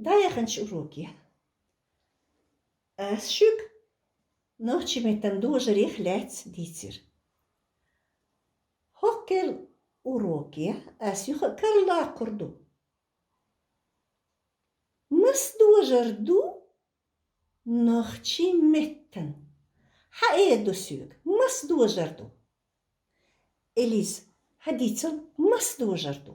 Dayaxınç uroki. Asjuk nochtje met een dozer let dietsir. Hokkel uroki asjuk karla kurdu. Mas dozer du nochtje metten. Ha dosjuk, mas dozer du. Elis, haditsel mas dozer du.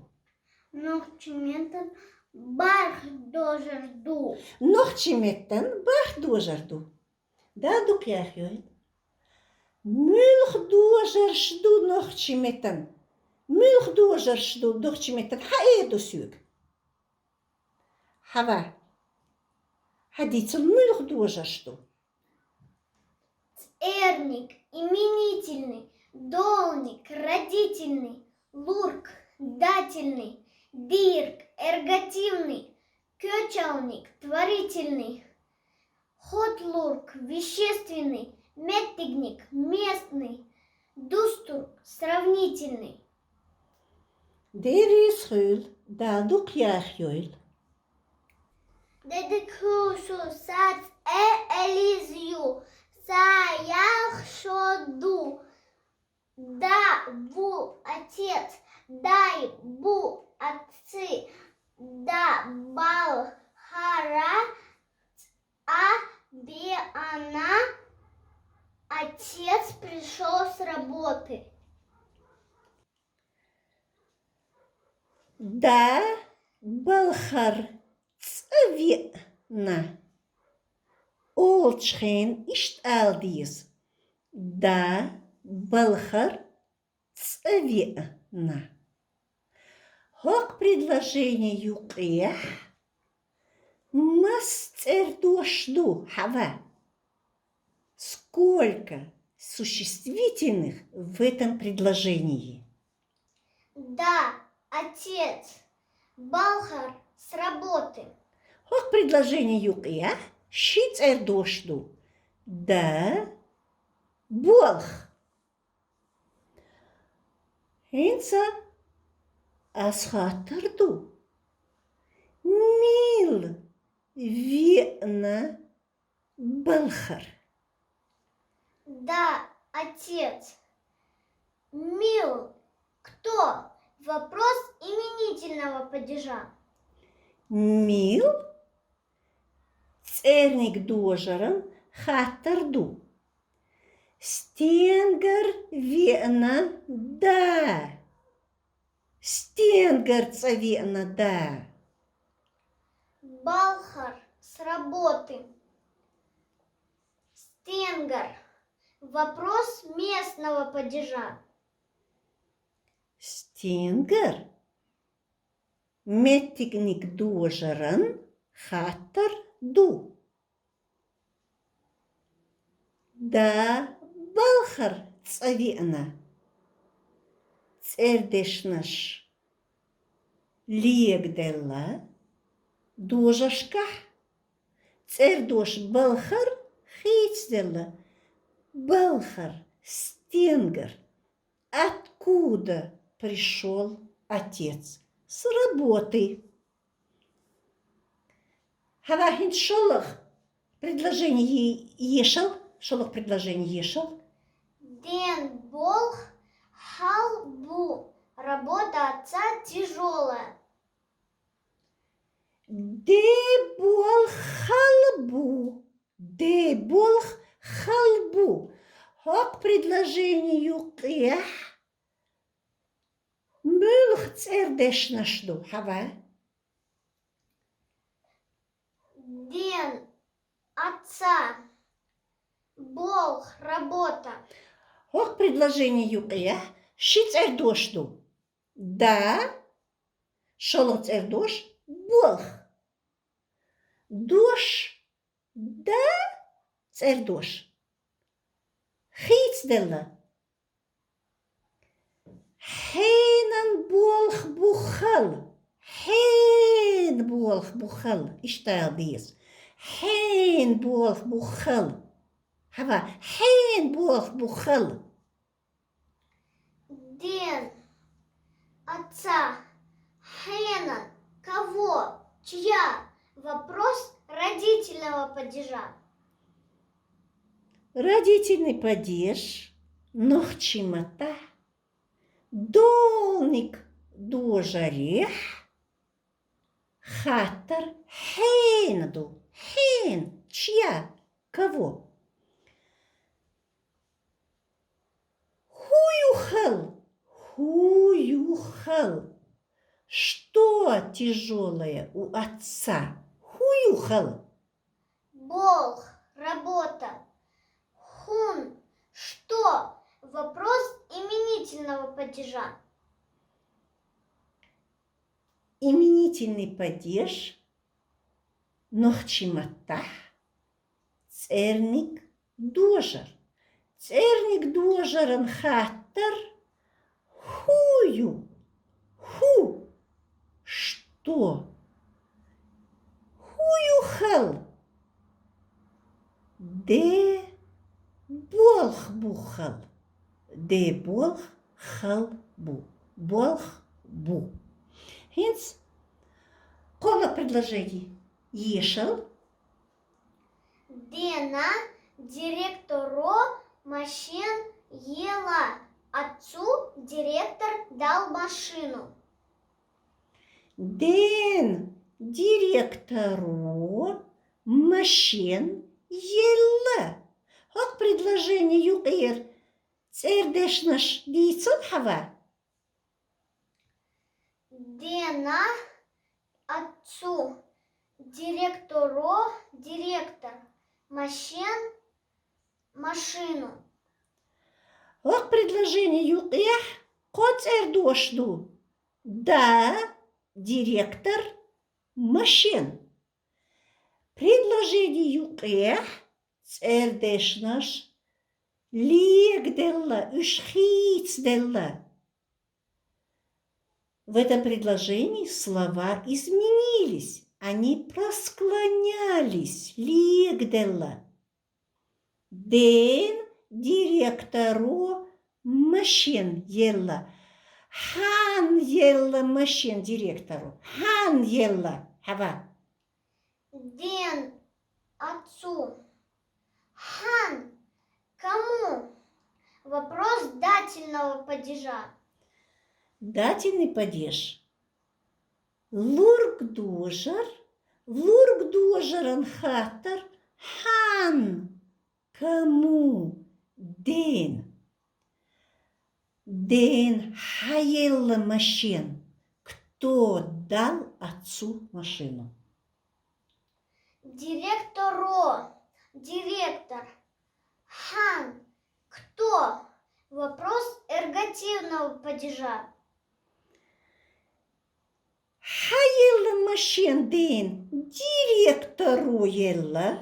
Nochtje metten barg dozer du. Nochtje metten bar dozer du. Da du kjachjoin. Mulch dozer shdu nochtje metten. Mulch dozer shdu nochtje metten. Ha dosjuk. Hava. Haditsel mulch dozer shdu. Церник, именительный, долник, родительный, лурк, дательный, дирк, эргативный, кёчалник, творительный, хотлурк, вещественный, меттигник, местный, дустурк, сравнительный. Deri schul, da du kjachjoin. Дедекушу сац элизию, саях шоду, да бу отец, дай бу отцы, да бал хара, а бе она, отец пришел с работы. Da balchar tsavina. Oltschen ist all dies. Da balchar tsavina. Хок предложение юкех. Масцердошду хава. Сколько существительных в этом предложении? Да, отец, Балхар с работы. Хок предложение юкех. Шицердошду. Да болох. Инца асхатарду. Мил вена балхар. Да, отец. Мил, кто? Вопрос именительного падежа. Мил церник дожеран хатарду. Стенгар вена да. Стенгар цавена да. Балхар с работы. Стенгар. Вопрос местного падежа. Стенгар метикник дожеран хатарду. Да балхар цавена. Цердешнаш легдела дожашка. Цердош балхар хейцдела. Балхар, стенгар. Откуда пришел отец? С работы. Хавахин шолох предложение ешал. Шолох предложение ешал. Ден болх халбу. Работа отца тяжелая. Де болох халбу. Де болох халбу. Хок предложение юкех. Мülch цердешнашду. Хава. Ден отца. Болх работа. Хок предложение юкех. Шицердошду. Да. Шолот цердош. Болх. Дош. Да. Цердош. Хейцдела. Хейнан болх бухал. Хейн болх бухал. Иштал диес. Хейн болх бухал. Хава. Хейн болх бухал. Ден отца. Хенан. Кого? Чья? Вопрос родительного падежа. Родительный падеж, нохчимата, долник дожарех, хаттер хейнду, хейн, чья, кого? Хуюхал, хуюхал. Что тяжелое у отца? Хуюхал. Болх, работа. Хун, что? Вопрос именительного падежа. Именительный падеж, нохчимата, церник дожар. Церник дожаран хаттер, хую, ху, что? Хуюхал, де болх бухал, де болх хал бу, болх бу. Hence, кола предложений. Ешал, Дена директору машин ела. Отцу директор дал машину. ден директору машин ела. Как предложение юкер. Цердеш наш дийцон хава. Дена отцу директору директор машин машину. Как предложение юкер. Коцердошду. Да, директор машин. Предложение юкер. Цердеш наш легделла, ушхицделла. В этом предложении слова изменились, они просклонялись. Легделла. Ден директору машин ела. Хан ела машин директору. Хан ела. Хава. Ден отцу. Хан кому? Вопрос дательного падежа. Дательный падеж. Лург дожаран хаттер, хан, кому, ден. Ден хаелла машин, кто дал отцу машину. Директору, директор. Хан, кто? Вопрос эргативного падежа. Хаелла машин, ден, директору ела.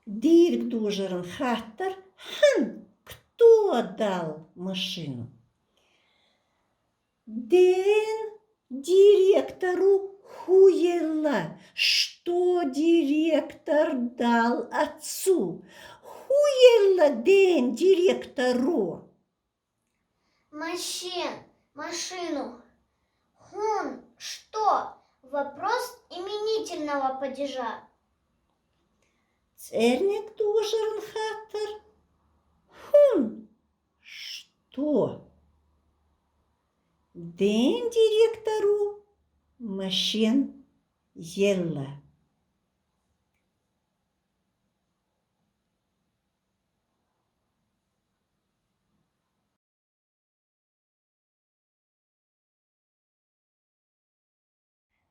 Дирк дожаран хаттер, хан, кто дал машину? Ден директору хуела. Что директор дал отцу? Хуела ден директору. Машину. Хун, что? Вопрос именительного падежа. Церник дожаран хаттер. Хун, что? Ден директору машин ела.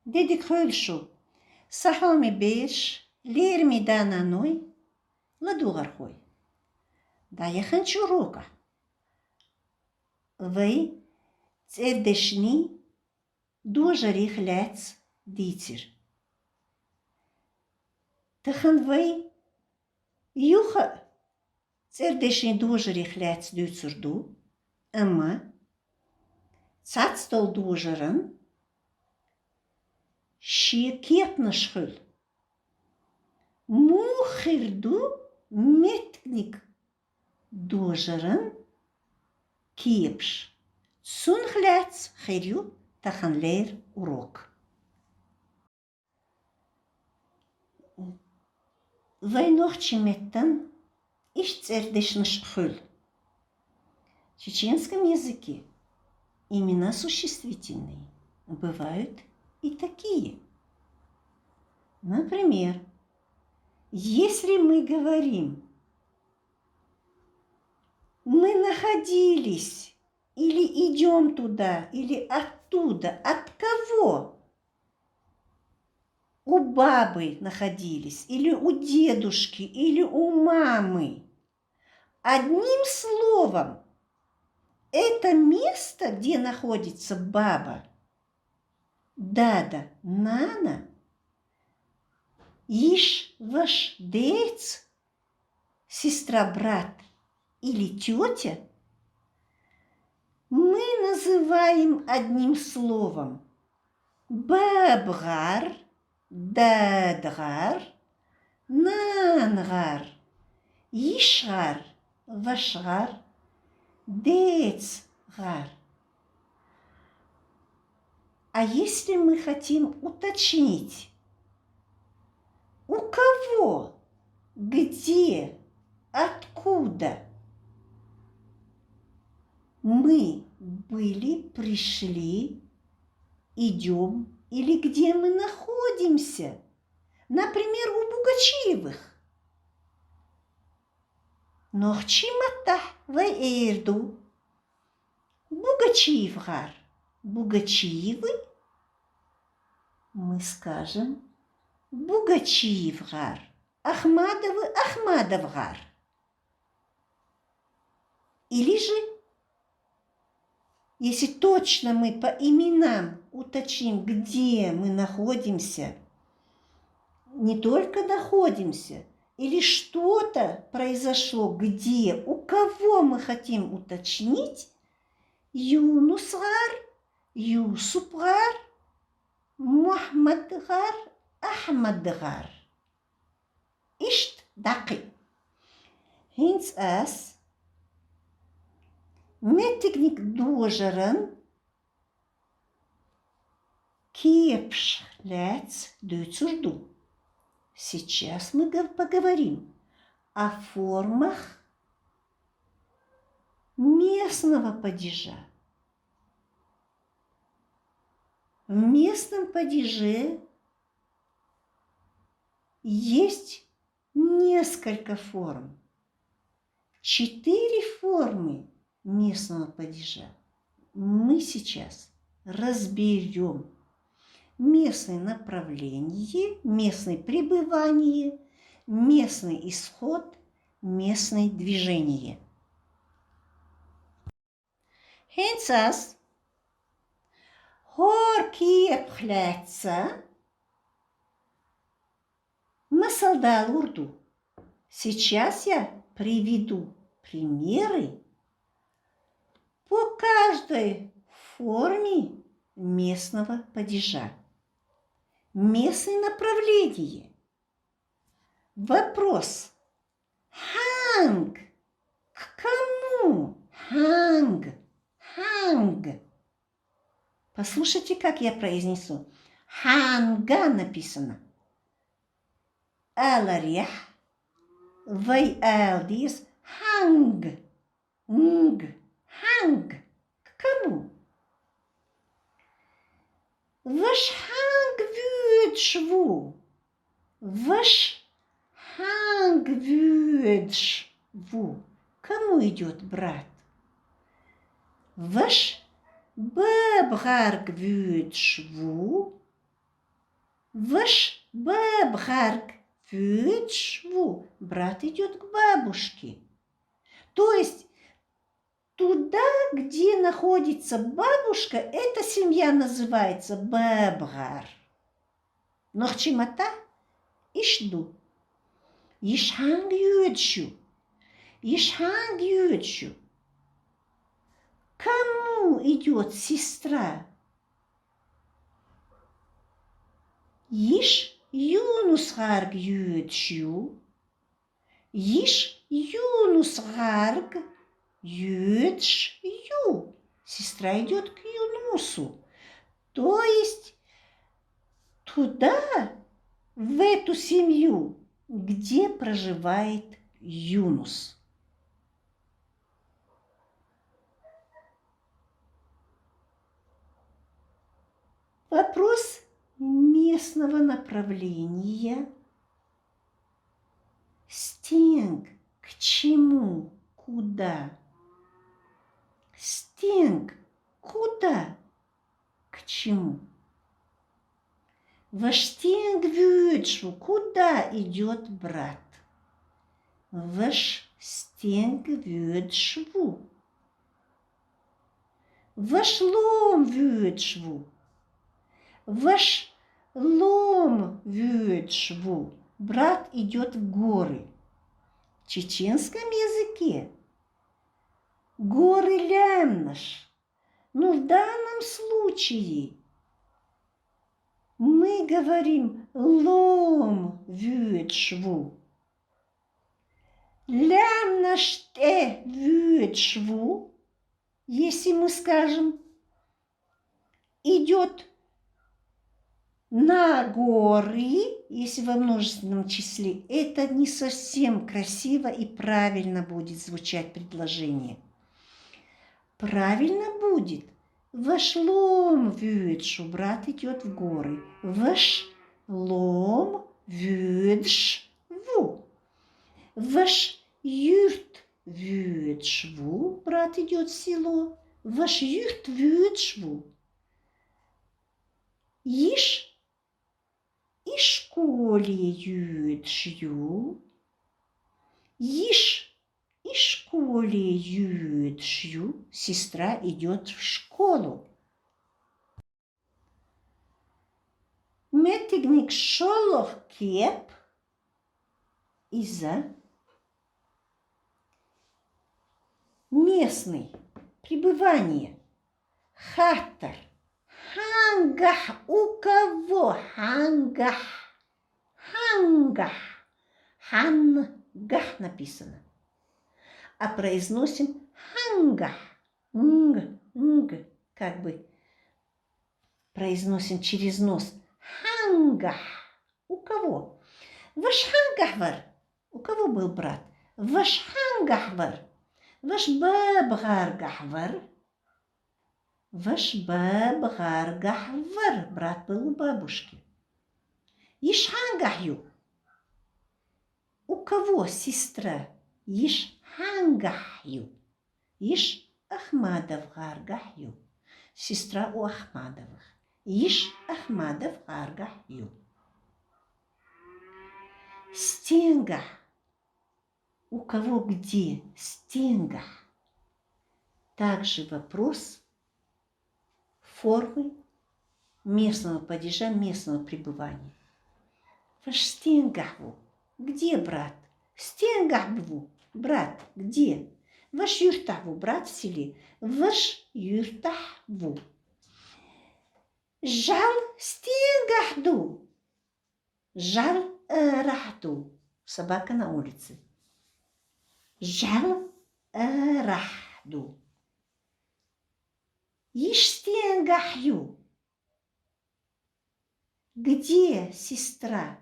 Дедик хölшу. Сахалми беш, лерми дананой, ладугархой. Да я хочу урока. Вы цердешни дожарих лец дитер. Тахан вы юха цердешни дожарих лец дюцерду, ама цацтал дожаран și kietnașhul. Muhirdu metnik dojaren kiepș. Sun hleaț heriu tahan leer urok. войнохчиметтен иш цердешныш хөл. В чеченском языке имена существительные бывают и такие. Например, если мы говорим «мы находились» или «идем туда» или «оттуда», от кого? У бабы находились, или у дедушки, или у мамы. Одним словом, это место, где находится баба, дада, нана, иш, ваш, дец, сестра, брат или тетя, мы называем одним словом бабгар, дадгар, нангар, ишгар, вашгар, децгар. А если мы хотим уточнить, у кого, где, откуда мы были, пришли, идем или где мы находимся, например, у Бугачиевых. Нохчимата ваэрду. Бугачиевгар. Бугачиевы. Мы скажем Бугачиевгар. Ахмадовы Ахмадовгар. Или же, если точно мы по именам уточним, где мы находимся, не только находимся, или что-то произошло, где, у кого мы хотим уточнить, Юнусгар, Юсупгар, Мухаммадгар, Ахмадгар. Ишт дақи. Hins as метикник дожерен кепш лец дюцурду. Сейчас мы поговорим о формах местного падежа. В местном падеже есть несколько форм. 4 формы местного падежа мы сейчас разберем. Местное направление, местное пребывание, местный исход, местное движение. Хенцас хоркиепхляца масалдал урду. Сейчас я приведу примеры по каждой форме местного падежа. Местное направление. Вопрос. Ханг. К кому? Ханг. Ханг. Послушайте, как я произнесу. Ханга написано. Аларьях. Вай алдис. Ханг. Нг. Ханг. К кому? Ваш ханг вюдшву. Ваш ханг вюдшву. Кому идет брат? Ваш бабгарг вюдшву. Ваш бабгарг вюдшву. Брат идет к бабушке. То есть туда, где находится бабушка, эта семья называется бабгар. Нохчимата ишду. Ишханг юдшу. Ишханг юдшу. Кому идет сестра? Иш юнусгарг юдшу. Иш юнусгарг юдш ю. Сестра идет к Юнусу. То есть туда, в эту семью, Где проживает Юнус? Вопрос местного направления. Стинг. К чему? Куда? Стинг. Куда? К чему? Ваштинг вюдшву. Куда идет брат? Ваштинг вюдшву. Вашлом вюдшву. Вашлом вюдшву. Брат идет в горы. В чеченском языке горы лямнаш. Но в данном случае мы говорим лом вюдшву. Лямнаш вюдшву. Если мы скажем, идет на горы, если во множественном числе, это не совсем красиво и правильно будет звучать предложение. Правильно будет. Вашлом вюдшу. Брат идет в горы. Вашлом вюдшву. Ваш юрт вюдшву. Брат идет в село. Ваш юрт вюдшву. Иш и школе юдшю. Иш и школе юдшю. Сестра идет в школу. Метигник шолох кеп. Из-за местный. Пребывание. Хаттар. Хангах. У кого? Хангах. Хангах. Хангах написано. А произносим хангах. Нг. Как бы произносим через нос. Хангах. У кого? Ваш хангахвар. У кого был брат? Ваш хангахвар. Ваш бабгаргахвар. Ваш бабгаргахвар. Брат был у бабушки. Ишхангахю. У кого сестра? Ишхангахю. Иш Ахмадов гаргахю. Сестра у Ахмадовых. Иш Ахмадов гаргахю. Стенга. У кого где? Стенга. Также вопрос формы местного падежа, местного пребывания. Ваш стенгахву. Где брат? Стенгахву. Брат, где? Ваш юртахву. Брат в селе. Ваш юртахву. Жал стенгахду. Жал рахду. Собака на улице. Жал рахду. Иштенгахю. Где сестра?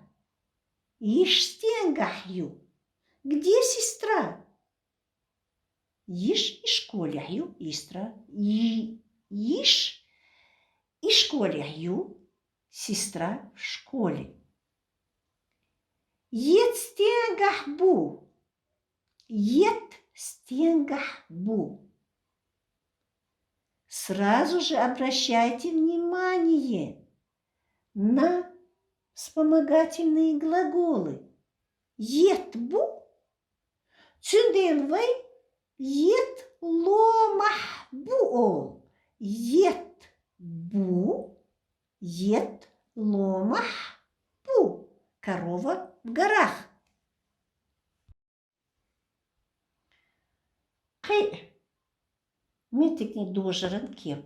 Иштенгахю. Где сестра? Иш и школяю. Истра. Иш и школяю. Сестра в школе. Ет стенгахбу. Ет стенгахбу. Сразу же обращайте внимание на вспомогательные глаголы. Етбу, цюнделвай, ет ломахбуол. Етбу, ет ломахбу. Корова в горах. Метикни дожерен кеп.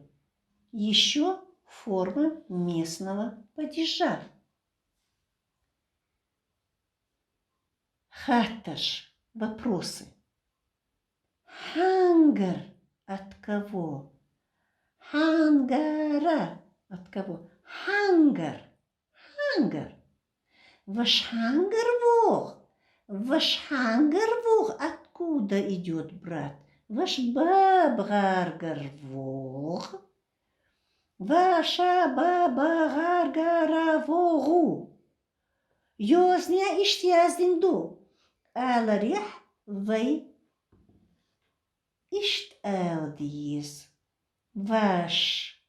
Еще форма местного падежа. Хатташ. Вопросы. Хангар. От кого? Хангара. От кого? Хангар. Хангар. Вашхангервох. Вашхангервох. Откуда идет брат? Ваш бабгаргарвох. Ваша бабгаргаравогу. Йозня иштяздинду. Аларих вай ишт элдиз. Ваш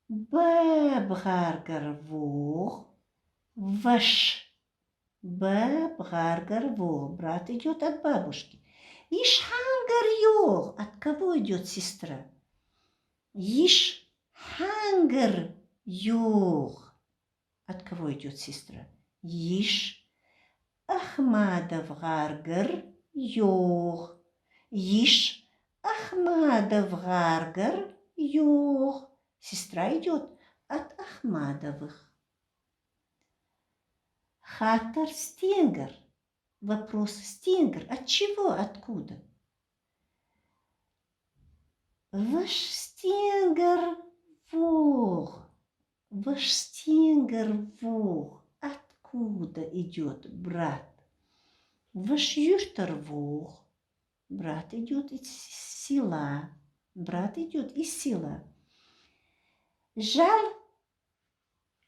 бабгаргарвох. Ваш бабгаргарвох. Брат идет от бабушки. Ишхангарьох. От кого идет сестра? Ишхангарьох. От кого идет сестра? Иш Ахмадовгаргар йох. Иш Ахмадовгаргар йох. Сестра идет от Ахмадовых. Хатар стенгар. Вопрос стенгар. От чего? Откуда? Ваш стенгар вох. Ваш стенгар вох. Откуда идет брат? Ваш юртар вох. Брат идет из села. Брат идет из села. Жал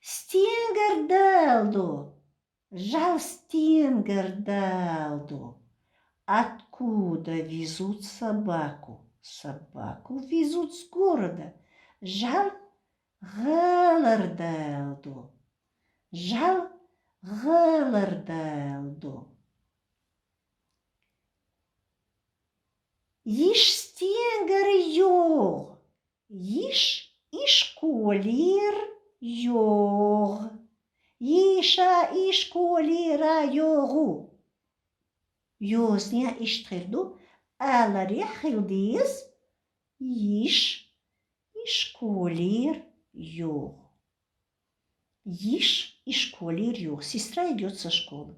стенгар далдо. Жал стенгар далдо. Откуда везут собаку? Собаку везут с города. Жал галардалдо. Жал галардалдо. Иш стенгар йог. Иш ишколир йог. Иша ишколира йогу. Йозня иштхирду. Аларих илдиз. Иш ишколир йог. Иш ишколир йог. Сестра идет со школы.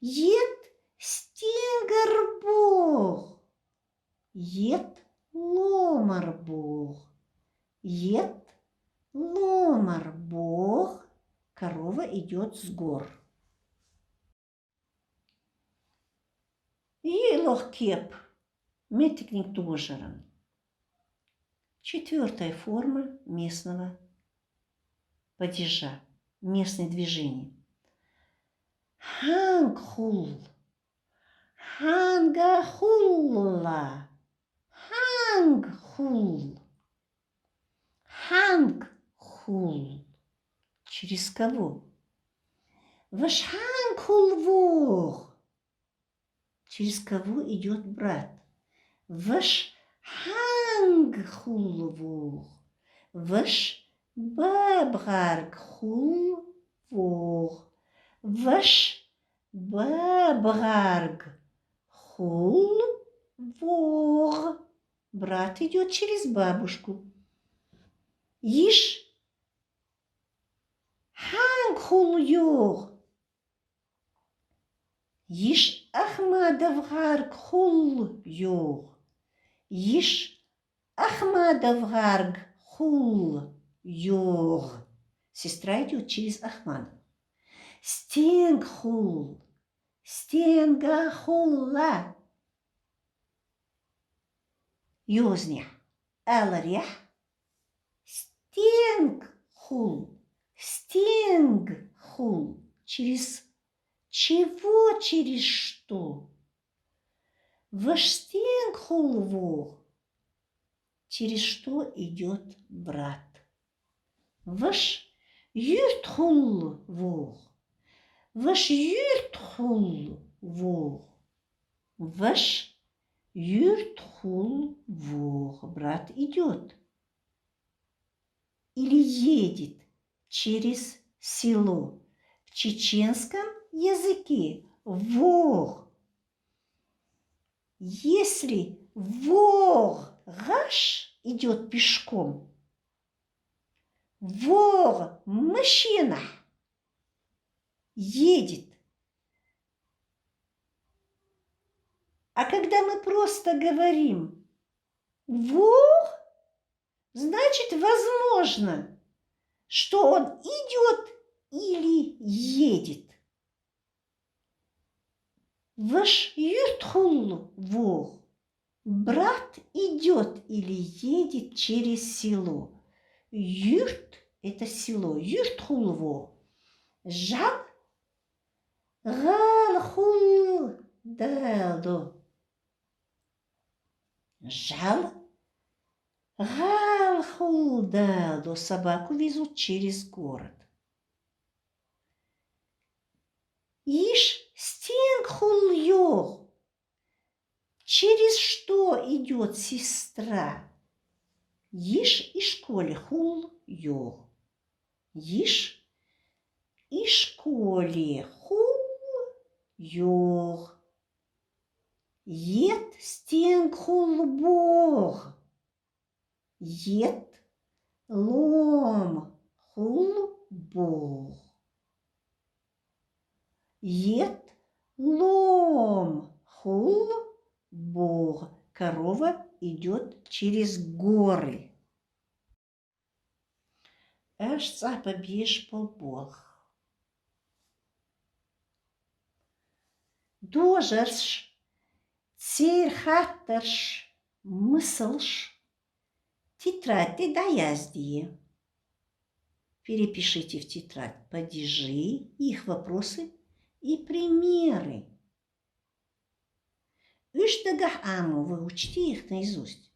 Ет стенгар бог. Ет ломар бог. Ет ломар бог. Корова идет с гор. Елохкеп. Метикник тожеран. Четвертая форма местного падежа. Местное движение. Хангхул. Хангахулла. Хангхул. Хангхул. Через кого? Ваш хангхул вох. Через кого идет брат? Ваш хангхул вох. Ваш бабгаргхул вох. Ваш бабгаргхул вох. Брат идет через бабушку. Иш хангхул йох. Иш ахмадовгаргхул йох. Иш ахмадовгаргхул йох. Сестра идет через Ахмад. Стенгхул. Стенгахулла. Йозня. Аларях. Стенгхул. Стенгхул. Через чего? Через что? Ваш стенгхул вох. Через что идет брат? Ваш юртхул вох. Ваш юртхул вох. Ваш юртхул вох. Брат идет. Или едет через село. В чеченском языке вох. Если вох гаш идет пешком, вох мужчина едет. А когда мы просто говорим вох, значит возможно, что он идет или едет? Ваш юртхул вог. Брат идет или едет через село. Юрт – это село. Юртхул вог. Жан галхул далдо. Жал галхул далдо. Собаку везут через город. Иш стенгхул йог. Через что идет сестра? Иш и школе хул йог. Иш и школе хул йог. Ет стенг хул бог. Ет лом хул бог. Ет лом хул бог. Корова идет через горы. Аж цапа бьешь полбог. Дожерш, цирхаттерш, мыслш. Тетрадь ты доязди. Перепишите в тетрадь падежи, их вопросы и примеры. Үштагах аму, выучите их наизусть.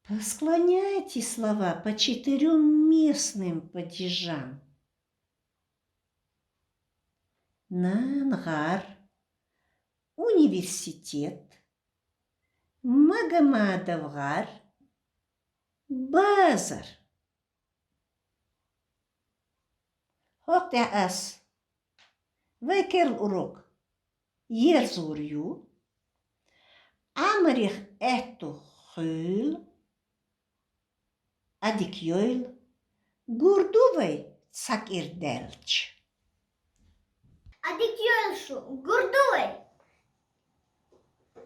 Посклоняйте слова по 4 местным падежам. Нангар, университет, Магомадовгар, базар. Хотя ас. Векер урок. Ерзурю. Амрих эту хыл. Адикьёйл. Гурдувай цакирдельч. Адикьёлшу, гурдуй!